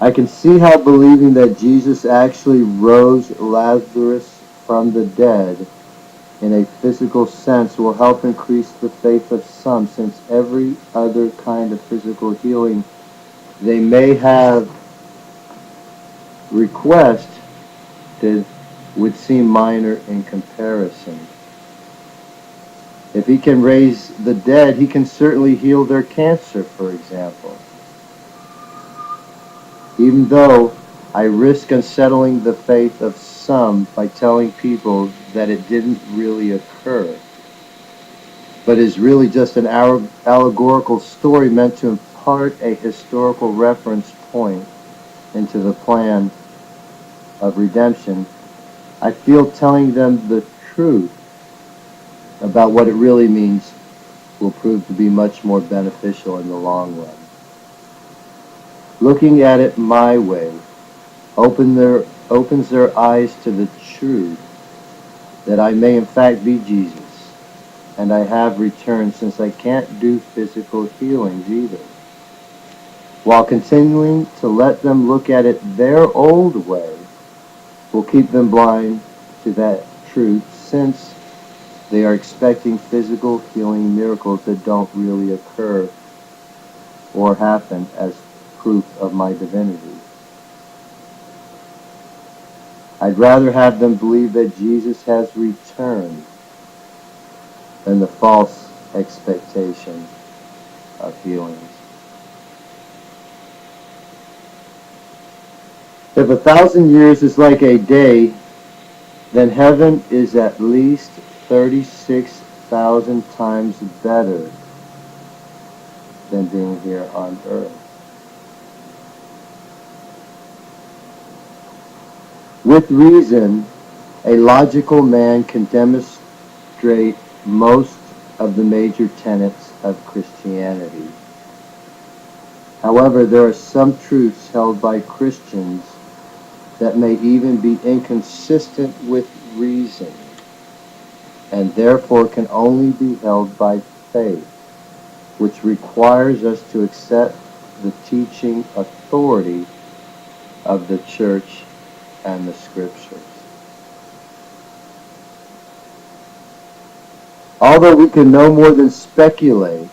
I can see how believing that Jesus actually rose Lazarus from the dead in a physical sense will help increase the faith of some, since every other kind of physical healing they may have requested would seem minor in comparison. If he can raise the dead, he can certainly heal their cancer, for example. Even though I risk unsettling the faith of some by telling people that it didn't really occur, but is really just an allegorical story meant to impart a historical reference point into the plan of redemption, I feel telling them the truth about what it really means will prove to be much more beneficial in the long run. Looking at it my way opens their eyes to the truth that I may in fact be Jesus, and I have returned, since I can't do physical healings either, while continuing to let them look at it their old way will keep them blind to that truth, since they are expecting physical healing miracles that don't really occur or happen as proof of my divinity. I'd rather have them believe that Jesus has returned than the false expectation of healings. If 1,000 years is like a day, then heaven is at least 36,000 times better than being here on earth. With reason, a logical man can demonstrate most of the major tenets of Christianity. However, there are some truths held by Christians that may even be inconsistent with reason, and therefore can only be held by faith, which requires us to accept the teaching authority of the Church and the Scriptures. Although we can no more than speculate,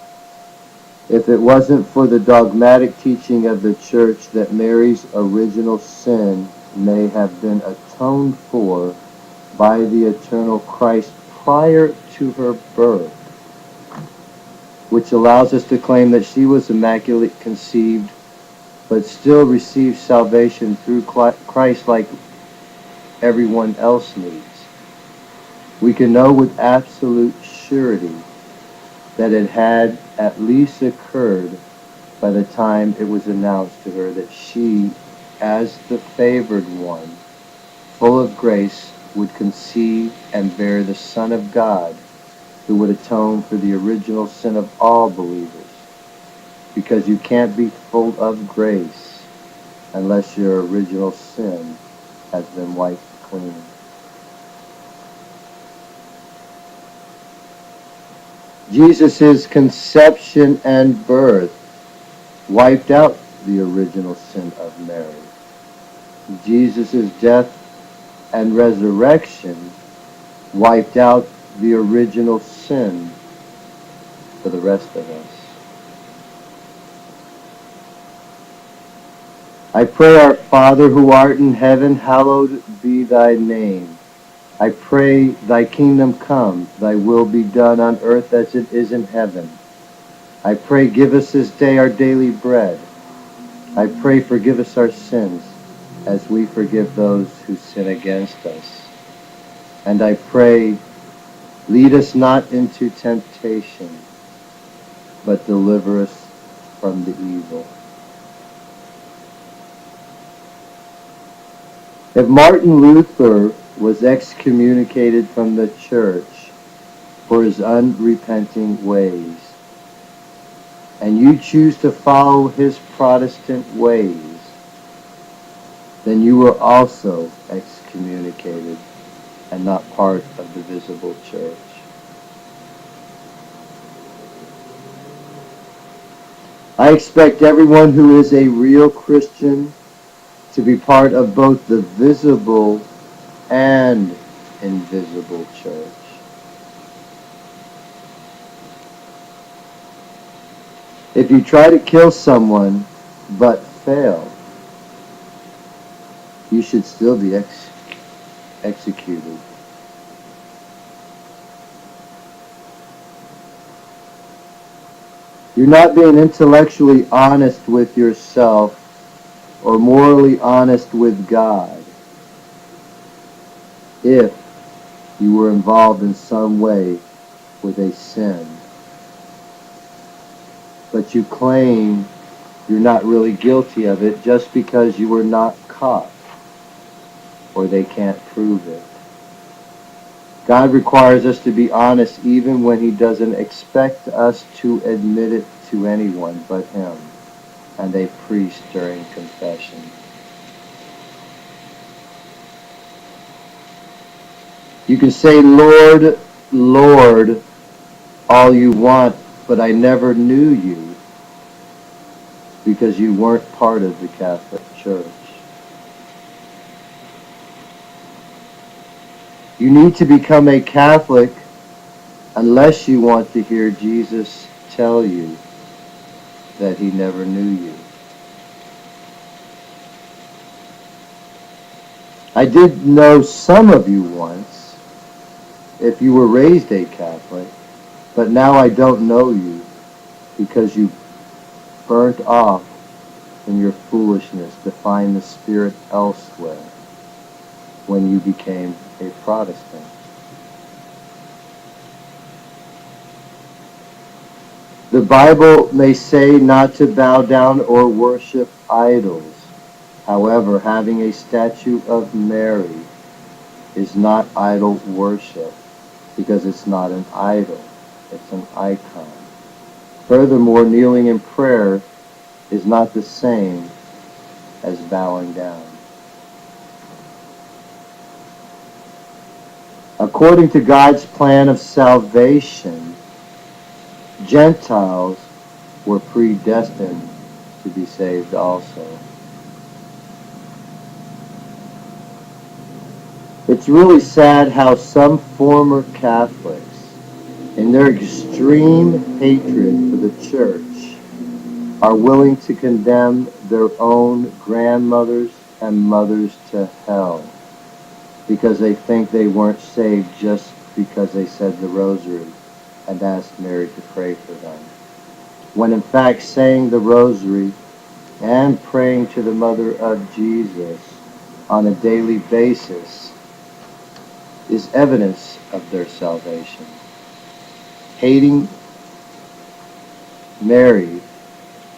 if it wasn't for the dogmatic teaching of the Church that Mary's original sin may have been atoned for by the eternal Christ prior to her birth, which allows us to claim that she was immaculate conceived, but still received salvation through Christ like everyone else needs. We can know with absolute surety that it had at least occurred by the time it was announced to her that she, as the favored one, full of grace, would conceive and bear the Son of God, who would atone for the original sin of all believers. Because you can't be full of grace unless your original sin has been wiped clean. Jesus' conception and birth wiped out the original sin of Mary. Jesus' death and resurrection wiped out the original sin for the rest of us. I pray, our Father who art in heaven, hallowed be thy name. I pray thy kingdom come, thy will be done on earth as it is in heaven. I pray give us this day our daily bread. I pray forgive us our sins as we forgive those who sin against us. And I pray lead us not into temptation, but deliver us from the evil. If Martin Luther was excommunicated from the Church for his unrepenting ways, and you choose to follow his Protestant ways, then you were also excommunicated and not part of the visible church. I expect everyone who is a real Christian to be part of both the visible and invisible church. If you try to kill someone but fail, you should still be executed. You're not being intellectually honest with yourself or morally honest with God if you were involved in some way with a sin. But you claim you're not really guilty of it just because you were not caught or they can't prove it. God requires us to be honest even when He doesn't expect us to admit it to anyone but Him and a priest during confession. You can say, Lord, Lord, all you want, but I never knew you because you weren't part of the Catholic Church. You need to become a Catholic unless you want to hear Jesus tell you that He never knew you. I did know some of you once, if you were raised a Catholic, but now I don't know you because you burnt off in your foolishness to find the Spirit elsewhere when you became a Protestant. The Bible may say not to bow down or worship idols. However, having a statue of Mary is not idol worship because it's not an idol, it's an icon. Furthermore, kneeling in prayer is not the same as bowing down. According to God's plan of salvation, Gentiles were predestined to be saved also. It's really sad how some former Catholics, in their extreme hatred for the Church, are willing to condemn their own grandmothers and mothers to hell because they think they weren't saved just because they said the rosary and asked Mary to pray for them. When in fact saying the rosary and praying to the Mother of Jesus on a daily basis is evidence of their salvation. Hating Mary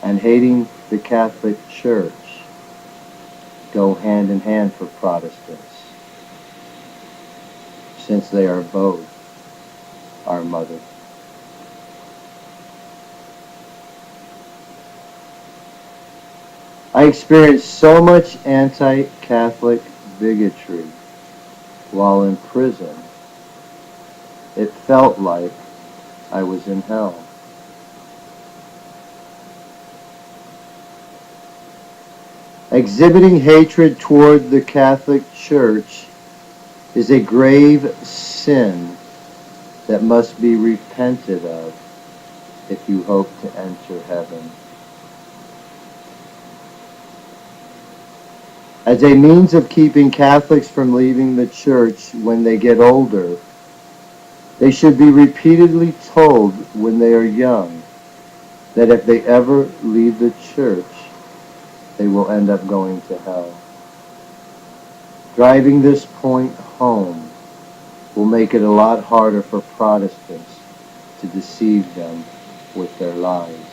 and hating the Catholic Church go hand in hand for Protestants, since they are both our mother. I experienced so much anti-Catholic bigotry while in prison, it felt like I was in hell. Exhibiting hatred toward the Catholic Church is a grave sin that must be repented of if you hope to enter heaven. As a means of keeping Catholics from leaving the Church when they get older, they should be repeatedly told when they are young that if they ever leave the Church, they will end up going to hell. Driving this point home will make it a lot harder for Protestants to deceive them with their lies.